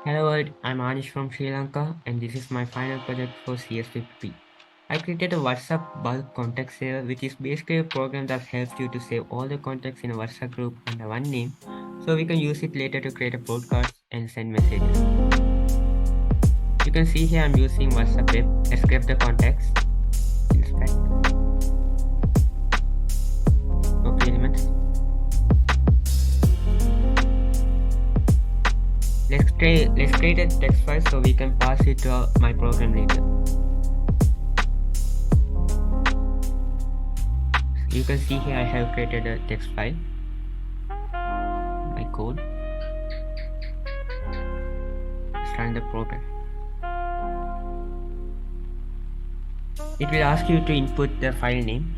Hello world, I'm Anish from Sri Lanka and this is my final project for CS50P. I created a WhatsApp bulk contact saver which is basically a program that helps you to save all the contacts in a WhatsApp group under one name so we can use it later to create a broadcast and send messages. You can see here I'm using WhatsApp web. Let's grab the contacts, inspect, copy elements. Let's create a text file so we can pass it to my program later. You can see here I have created a text file, my code, let's run the program. It will ask you to input the file name.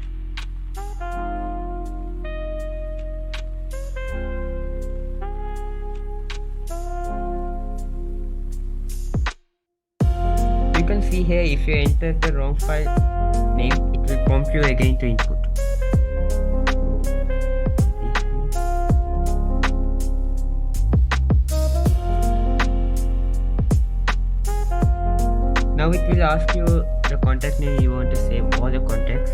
You can see here if you enter the wrong file name, it will prompt you again to input. Now it will ask you the contact name you want to save all the contacts.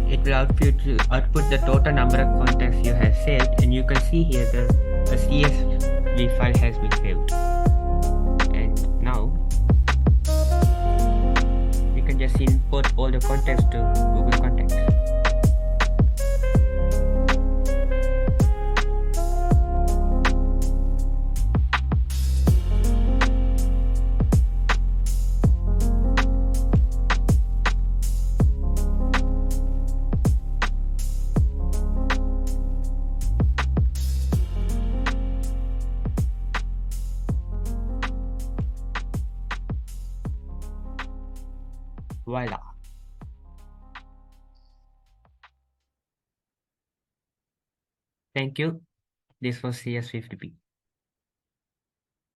It will output the total number of contacts you have saved, and you can see here the CSV file has been saved. And now you can just import all the contacts to Google Contacts. Voila. Thank you. This was CS50P.